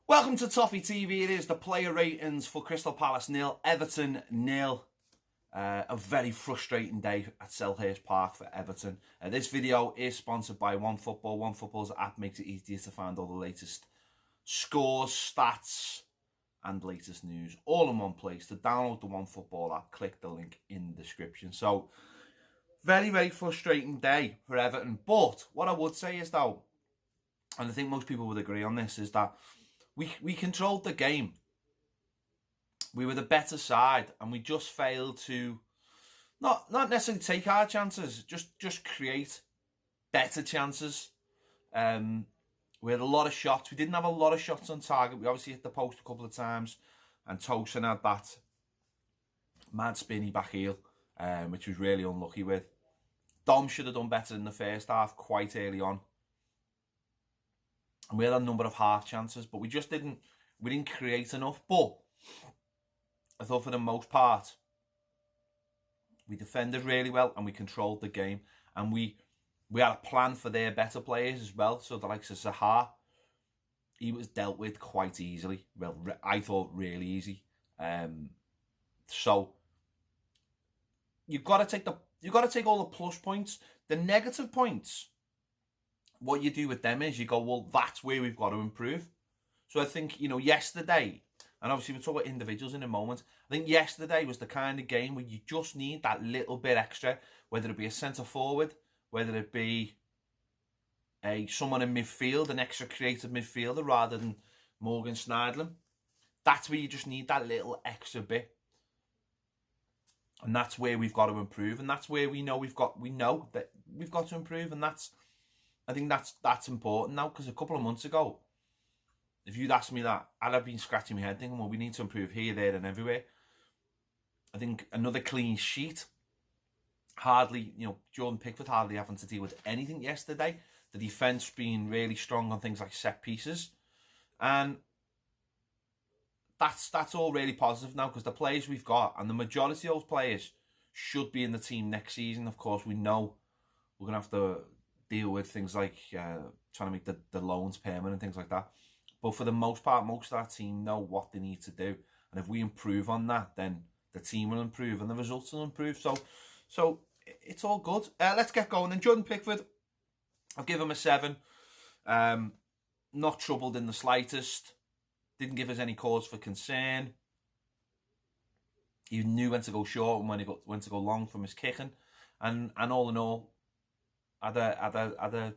Welcome to Toffee TV. It is the player ratings for Crystal Palace 0, Everton 0. A very frustrating day at Selhurst Park for Everton. This video is sponsored by OneFootball. OneFootball's app makes it easier to find all the latest scores, stats, and latest news all in one place. To download the OneFootball app, click the link in the description. So, very frustrating day for Everton. But what I would say is, though, and I think most people would agree on this, is that we controlled the game. We were the better side, and we just failed to not necessarily take our chances, just create better chances. We had a lot of shots. We didn't have a lot of shots on target. We obviously hit the post a couple of times, and Tosin had that mad spinny back heel, which was really unlucky with. Dom should have done better in the first half, quite early on. And we had a number of half chances, but we didn't create enough. But I thought for the most part, we defended really well and we controlled the game. And we had a plan for their better players as well. So the likes of Zaha, he was dealt with quite easily. Well, I thought really easy. So you've got to take all the plus points. The negative points, what you do with them is you go, well, that's where we've got to improve. So I think, yesterday, and obviously we'll talk about individuals in a moment, I think yesterday was the kind of game where you just need that little bit extra, whether it be a centre-forward, whether it be someone in midfield, an extra creative midfielder rather than Morgan Schneiderlin. That's where you just need that little extra bit. And that's where we've got to improve. And that's where we know that we've got to improve. And I think that's important now, because a couple of months ago, if you'd asked me that, I'd have been scratching my head thinking, well, we need to improve here, there and everywhere. I think another clean sheet. Hardly, Jordan Pickford hardly having to deal with anything yesterday. The defence being really strong on things like set pieces. And that's all really positive now, because the players we've got, and the majority of those players should be in the team next season. Of course, we know we're going to have to deal with things like trying to make the loans permanent and things like that. But for the most part, most of our team know what they need to do. And if we improve on that, then the team will improve and the results will improve. So it's all good. Let's get going. And Jordan Pickford, I'll give him a 7. Not troubled in the slightest. Didn't give us any cause for concern. He knew when to go short and when to go long from his kicking. And all in all, had a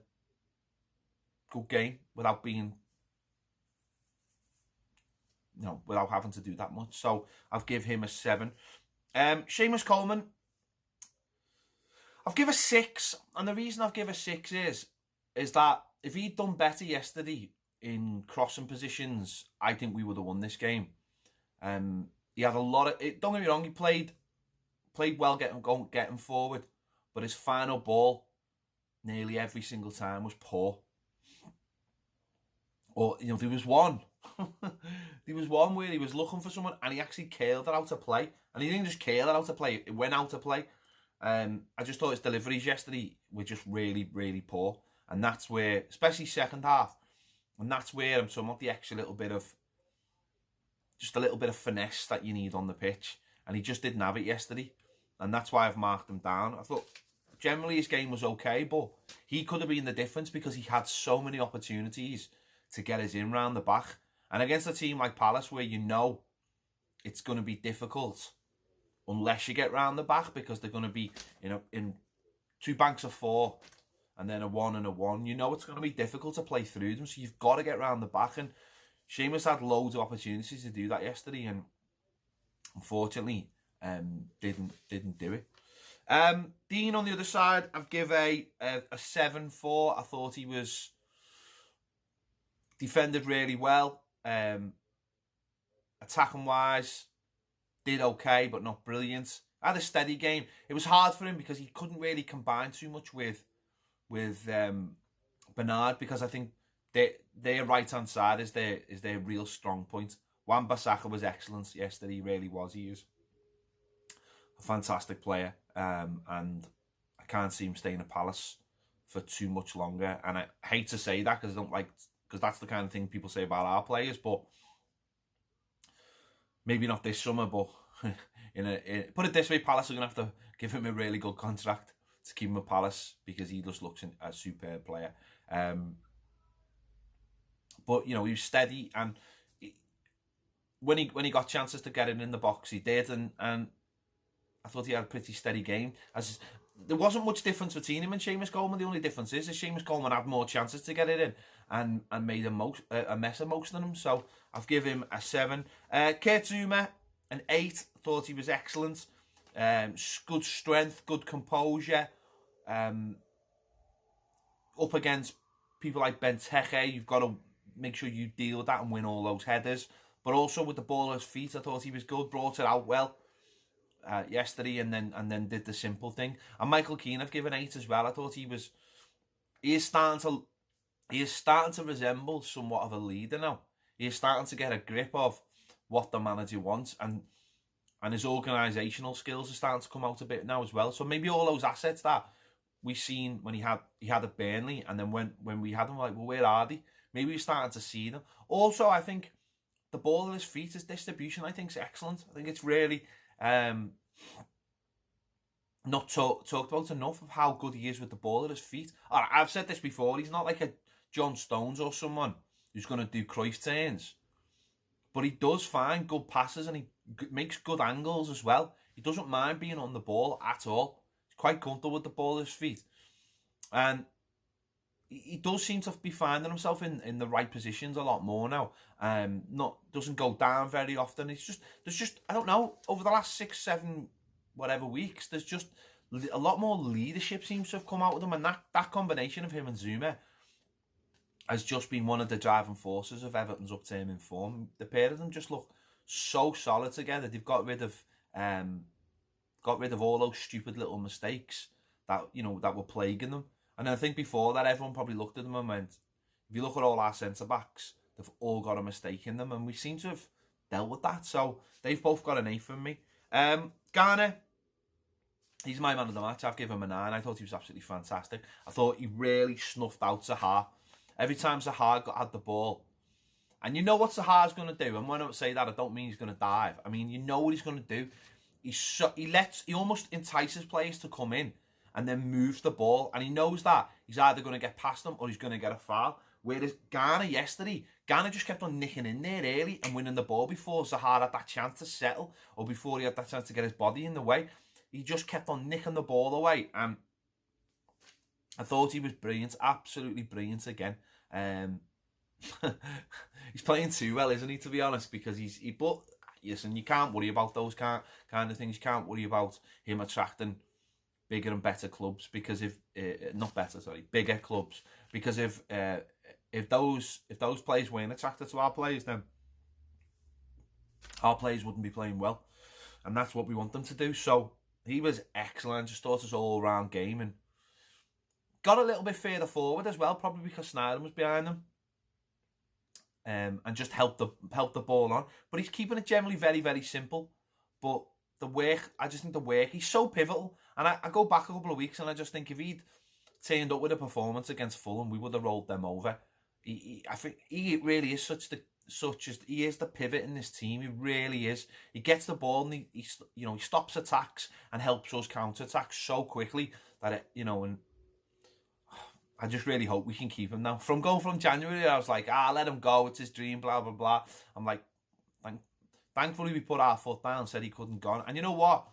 good game without being, without having to do that much. So I'll give him a 7. Seamus Coleman, I've give a 6, and the reason I've give a 6 is that if he'd done better yesterday in crossing positions, I think we would have won this game. He had a lot of. Don't get me wrong, he played well, getting forward, but his final ball, nearly every single time, was poor. Or, there was one. There was one where he was looking for someone and he actually curled it out of play. And he didn't just curl it out of play, it went out of play. I just thought his deliveries yesterday were just really poor. And that's where, especially second half, and that's where I'm talking about the extra little bit of, just a little bit of finesse that you need on the pitch. And he just didn't have it yesterday. And that's why I've marked him down. I thought, generally his game was okay, but he could have been the difference because he had so many opportunities to get us in round the back. And against a team like Palace, where it's going to be difficult unless you get round the back, because they're going to be in 2 banks of 4 and then a 1 and a 1. It's going to be difficult to play through them, so you've got to get round the back. And Seamus had loads of opportunities to do that yesterday, and unfortunately didn't do it. Dean on the other side, I've give a 7 for. I thought he was defended really well. Attacking wise, did okay, but not brilliant. Had a steady game. It was hard for him because he couldn't really combine too much with Bernard, because I think their right hand side is their real strong point. Wan-Bissaka was excellent yesterday. He really was. He is a fantastic player, and I can't see him staying at Palace for too much longer. And I hate to say that because I don't like because that's the kind of thing people say about our players. But maybe not this summer. But put it this way, Palace are going to have to give him a really good contract to keep him at Palace, because he just looks a superb player. But he was steady, and when he got chances to get it in the box, he did, and I thought he had a pretty steady game. There wasn't much difference between him and Seamus Coleman. The only difference is Seamus Coleman had more chances to get it in and made a mess of most of them. So I've given him a 7. Kurt Zouma, an 8. Thought he was excellent. Good strength, good composure. Up against people like Benteke, you've got to make sure you deal with that and win all those headers. But also with the ball at his feet, I thought he was good. Brought it out well yesterday, and then did the simple thing. And Michael Keane, I've given 8 as well. I thought he is starting to resemble somewhat of a leader now. He is starting to get a grip of what the manager wants, and his organisational skills are starting to come out a bit now as well. So maybe all those assets that we seen when he had at Burnley, and then when we had them, like, well, where are they? Maybe we're starting to see them. Also, I think the ball at his feet, his distribution, I think is excellent. I think it's really not talked about enough of how good he is with the ball at his feet. I've said this before, he's not like a John Stones or someone who's going to do Cruyff turns, but he does find good passes, and he makes good angles as well. He doesn't mind being on the ball at all. He's quite comfortable with the ball at his feet, and he does seem to be finding himself in the right positions a lot more now. Doesn't go down very often. There's just I don't know, over the last 6-7 whatever weeks, there's just a lot more leadership seems to have come out of them, and that combination of him and Zouma has just been one of the driving forces of Everton's upturn in form. The pair of them just look so solid together. They've got rid of all those stupid little mistakes that were plaguing them. And I think before that, everyone probably looked at them and went, if you look at all our centre-backs, they've all got a mistake in them, and we seem to have dealt with that. So they've both got an 8 from me. Garner, he's my man of the match. I've given him a 9. I thought he was absolutely fantastic. I thought he really snuffed out Zaha. Every time Zaha had the ball, and you know what Zaha's going to do, and when I say that, I don't mean he's going to dive. I mean, you know what he's going to do. He almost entices players to come in and then moves the ball, and he knows that he's either going to get past them or he's going to get a foul. Whereas Garner yesterday, just kept on nicking in there early and winning the ball before Zaha had that chance to settle, or before he had that chance to get his body in the way. He just kept on nicking the ball away, and I thought he was brilliant, absolutely brilliant again. He's playing too well, isn't he, to be honest, because but listen, you can't worry about those kind of things. You can't worry about him attracting bigger and better clubs, because bigger clubs, because if those players weren't attracted to our players, then our players wouldn't be playing well, and that's what we want them to do. So he was excellent. Just thought his all-round game, and got a little bit further forward as well, probably because Snyder was behind him, and just helped the ball on. But he's keeping it generally very, very simple. But I just think the work, he's so pivotal. And I go back a couple of weeks, and I just think if he'd turned up with a performance against Fulham, we would have rolled them over. I think he really is he is the pivot in this team. He really is. He gets the ball, and he stops attacks and helps us counter attacks so quickly that and I just really hope we can keep him now. From January, I was like, let him go, it's his dream, blah blah blah. I'm like, thankfully we put our foot down, said he couldn't go. And you know what?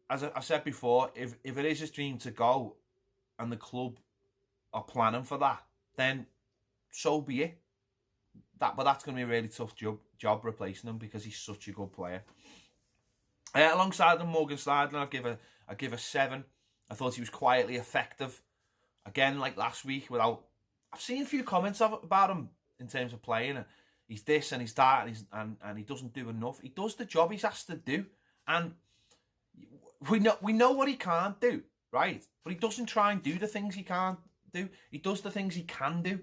As I've said before, if it is his dream to go, and the club are planning for that, then so be it. But that's going to be a really tough job replacing him, because he's such a good player. Alongside him, Morgan Schneiderlin, I give a 7. I thought he was quietly effective. Again, like last week, I've seen a few comments about him in terms of playing, and he's this and he's that, and he doesn't do enough. He does the job he's asked to do, and we know what he can't do, right? But he doesn't try and do the things he can't do. He does the things he can do,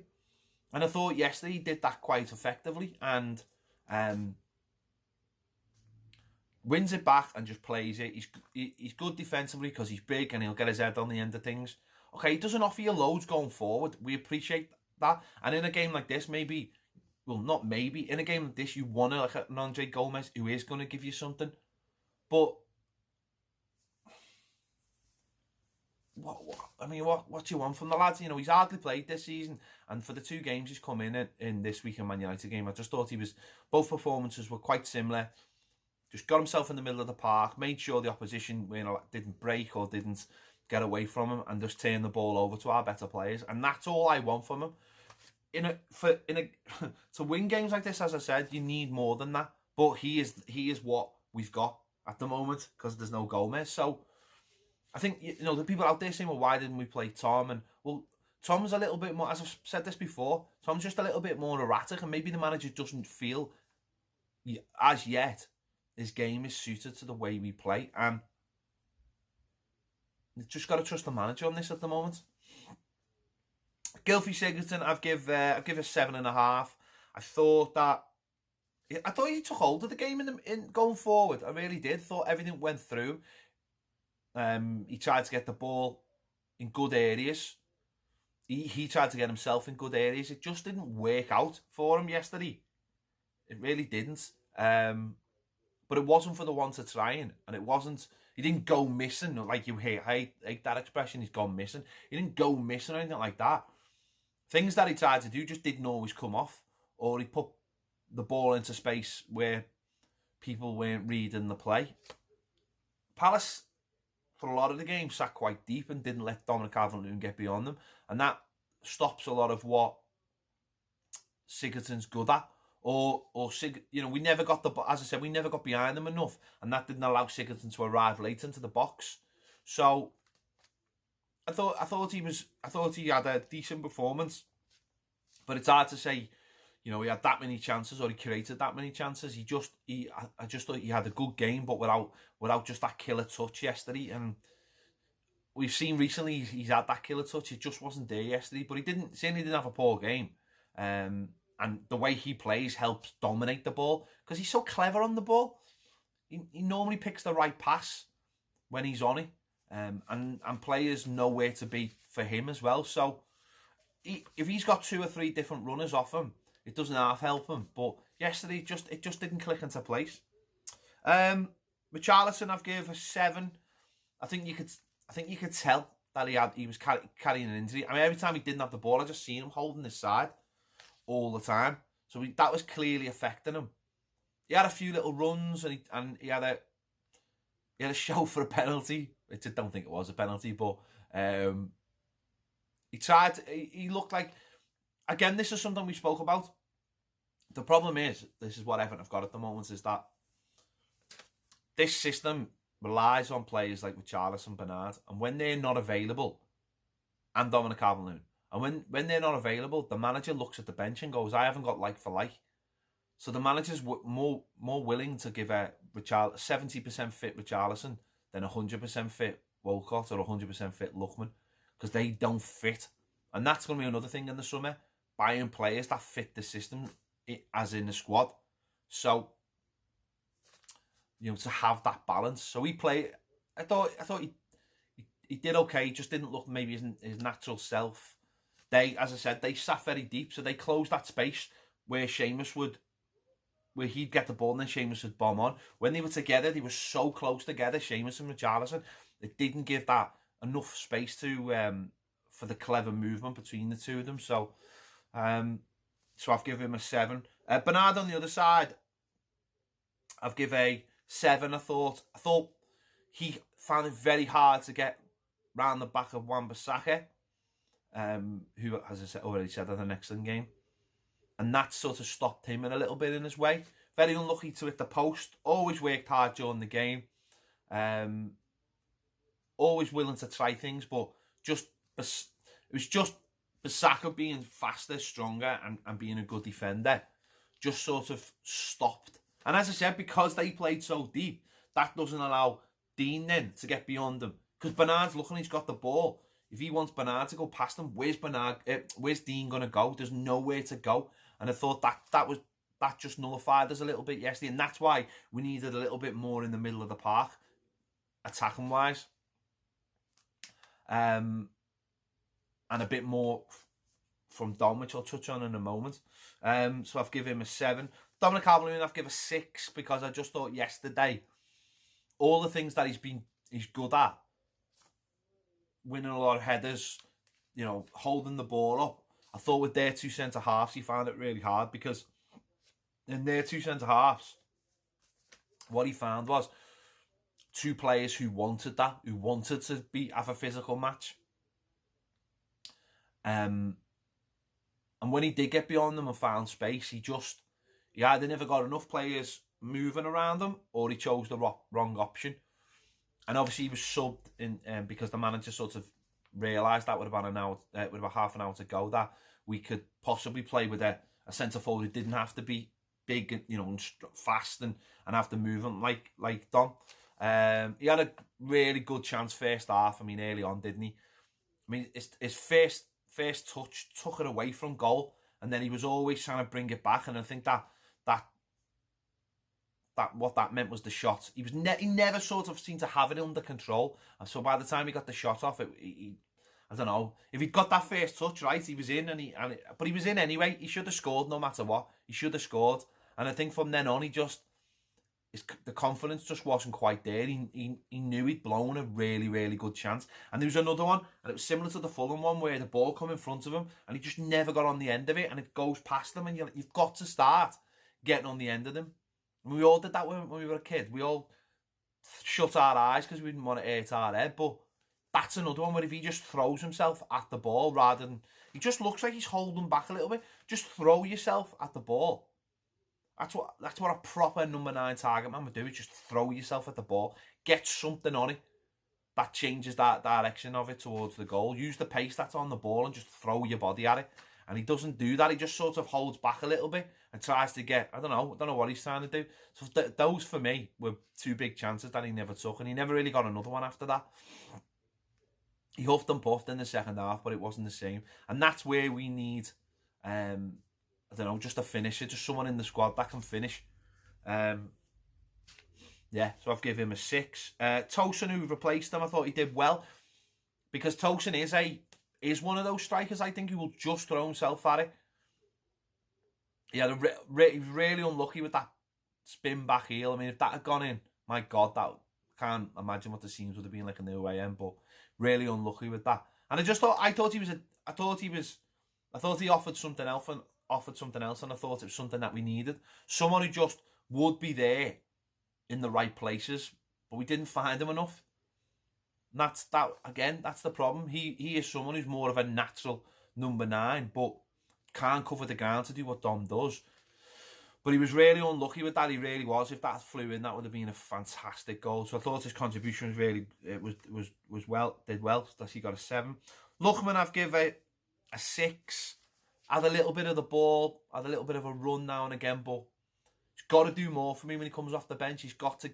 and I thought yesterday he did that quite effectively, and wins it back and just plays it. He's good defensively because he's big and he'll get his head on the end of things. Okay, he doesn't offer you loads going forward. We appreciate that. And in a game like this, maybe, well, not maybe, in a game like this, you want to like an Andre Gomez who is going to give you something. But what do you want from the lads? You know, he's hardly played this season, and for the 2 games he's come in this week in Man United game, I just thought both performances were quite similar. Just got himself in the middle of the park, made sure the opposition didn't break or didn't get away from him, and just turn the ball over to our better players. And that's all I want from him. To win games like this, as I said, you need more than that. But he is what we've got at the moment because there's no Gomez. So I think, you know, the people out there saying, well, why didn't we play Tom? And, well, Tom's a little bit more, as I've said this before, Tom's just a little bit more erratic, and maybe the manager doesn't feel, as yet, his game is suited to the way we play. And you've just got to trust the manager on this at the moment. Gylfi Sigurdsson, I've give a 7.5. I thought he took hold of the game in going forward. I really did. Thought everything went through. He tried to get the ball in good areas. He tried to get himself in good areas. It just didn't work out for him yesterday. It really didn't. But it wasn't for the one to trying, and it wasn't. He didn't go missing like you hate. I hate that expression. He's gone missing. He didn't go missing or anything like that. Things that he tried to do just didn't always come off, or he put the ball into space where people weren't reading the play. Palace, for a lot of the game, sat quite deep and didn't let Dominic Calvert-Lewin get beyond them, and that stops a lot of what Sigurdsson's good at. We never got as I said, we never got behind them enough, and that didn't allow Sigurdsson to arrive late into the box. So I thought he had a decent performance, but it's hard to say, you know, he had that many chances or he created that many chances. I just thought he had a good game, but without just that killer touch yesterday. And we've seen recently he's had that killer touch. It just wasn't there yesterday, but he certainly didn't have a poor game. And the way he plays helps dominate the ball because he's so clever on the ball. He normally picks the right pass when he's on it. And players know where to be for him as well. So if he's got 2 or 3 different runners off him, it doesn't half help him. But yesterday it just didn't click into place. Richarlison, I've given a 7. I think you could tell that he was carrying an injury. I mean, every time he didn't have the ball, I just seen him holding his side all the time. So that was clearly affecting him. He had a few little runs, and he had a show for a penalty, which I don't think it was a penalty, but he tried. He looked like, again, this is something we spoke about. The problem is, this is what Everton have got at the moment, is that this system relies on players like Richarlison and Bernard, and when they're not available, and Dominic Calvert-Lewin, and when they're not available, the manager looks at the bench and goes, I haven't got like for like. So the manager's more willing to give a 70% fit Richarlison than 100% fit Walcott or 100% fit Lookman, because they don't fit. And that's going to be another thing in the summer, buying players that fit the system, as in the squad. So, you know, to have that balance. So he played, I thought he did okay, just didn't look maybe his natural self. As I said, they sat very deep, so they closed that space where where he'd get the ball and then Seamus would bomb on. When they were together, they were so close together, Seamus and Richarlison, it didn't give that enough space for the clever movement between the two of them. So I've given him a 7. Bernard on the other side, I've given a 7. I thought he found it very hard to get round the back of Wan-Bissaka, who, as I already said, had an excellent game. And that sort of stopped him in a little bit in his way. Very unlucky to hit the post. Always worked hard during the game. Always willing to try things, but it was just Bissaka being faster, stronger, and being a good defender just sort of stopped. And as I said, because they played so deep, that doesn't allow Dean then to get beyond them. Because Bernard's looking, he's got the ball. If he wants Bernard to go past him, where's Dean going to go? There's nowhere to go. And I thought that just nullified us a little bit yesterday. And that's why we needed a little bit more in the middle of the park, attacking-wise. And a bit more from Dom, which I'll touch on in a moment. So I've given him a 7. Dominic Calvert-Lewin, I've given a 6 because I just thought yesterday, all the things that he's good at, winning a lot of headers, you know, holding the ball up. I thought with their 2 centre-halves, he found it really hard because in their 2 centre-halves, what he found was 2 players who wanted that, who wanted to have a physical match. And when he did get beyond them and found space, he either never got enough players moving around him or he chose the wrong option. And obviously he was subbed in because the manager sort of realised that with about half an hour to go that we could possibly play with a centre forward who didn't have to be big and, you know, and fast and have to move him like Dom. He had a really good chance first half. I mean, early on, didn't he? I mean, his first touch took it away from goal, and then he was always trying to bring it back. And I think that what that meant was the shot. He never sort of seemed to have it under control. And so by the time he got the shot off, I don't know if he'd got that first touch right, he was in, but he was in anyway. He should have scored no matter what. He should have scored, and I think from then on, the confidence just wasn't quite there. He knew he'd blown a really, really good chance. And there was another one, and it was similar to the Fulham one, where the ball come in front of him, and he just never got on the end of it, and it goes past them, and you've got to start getting on the end of them. And we all did that when we were a kid. We all shut our eyes because we didn't want to hurt our head, but that's another one where if he just throws himself at the ball rather than... He just looks like he's holding back a little bit. Just throw yourself at the ball. That's what a proper number 9 target man would do, is just throw yourself at the ball. Get something on it that changes that direction of it towards the goal. Use the pace that's on the ball and just throw your body at it. And he doesn't do that. He just sort of holds back a little bit and tries to get... I don't know what he's trying to do. So those, for me, were 2 big chances that he never took. And he never really got another one after that. He huffed and puffed in the second half, but it wasn't the same. And that's where we need... I don't know, just a finisher, just someone in the squad that can finish. Yeah, so I've given him a 6. Tosin, who replaced him, I thought he did well, because Tosin is one of those strikers, I think, who will just throw himself at it. He had he was really unlucky with that spin back heel. I mean, if that had gone in, my God, I can't imagine what the scenes would have been like in the away end, but really unlucky with that. And I thought he offered something else, and I thought it was something that we needed. Someone who just would be there in the right places, but we didn't find him enough. And that's the problem. He is someone who's more of a natural number 9, but can't cover the ground to do what Dom does. But he was really unlucky with that. He really was. If that flew in, that would have been a fantastic goal. So I thought his contribution was really did well. So he got a 7. Lookman, I've given a 6. Had a little bit of the ball, had a little bit of a run now and again, but he's got to do more for me when he comes off the bench. He's got to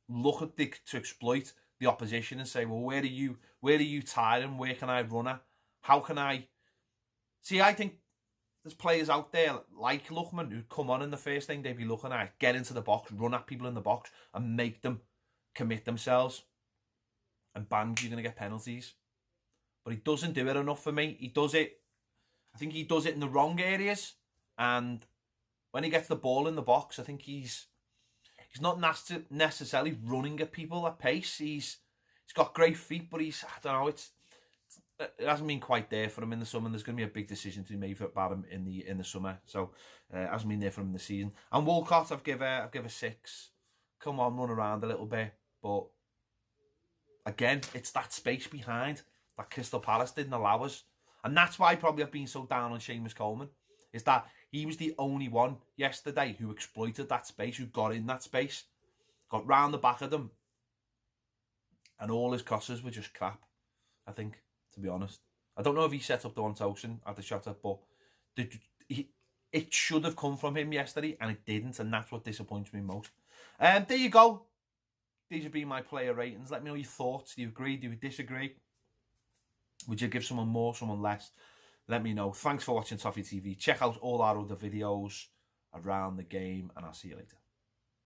look at to exploit the opposition and say, well, where are you tiring? Where can I run at? How can I... See, I think there's players out there like Lookman who come on, and the first thing they'd be looking at, get into the box, run at people in the box and make them commit themselves. And bang, you're going to get penalties. But he doesn't do it enough for me. I think he does it in the wrong areas, and when he gets the ball in the box, I think he's not necessarily running at people at pace. He's got great feet, but I don't know, it hasn't been quite there for him in the summer. There's going to be a big decision to be made about him in the summer, so it hasn't been there for him in the season. And Walcott, I've give a 6. Come on, run around a little bit, but again, it's that space behind that Crystal Palace didn't allow us. And that's why probably I've been so down on Seamus Coleman, is that he was the only one yesterday who exploited that space, who got in that space, got round the back of them, and all his crosses were just crap, I think, to be honest. I don't know if he set up the one Tosin at the shot up, but it should have come from him yesterday, and it didn't, and that's what disappoints me most. There you go. These have been my player ratings. Let me know your thoughts. Do you agree? Do you disagree? Would you give someone more, someone less? Let me know. Thanks for watching Toffee TV. Check out all our other videos around the game, and I'll see you later.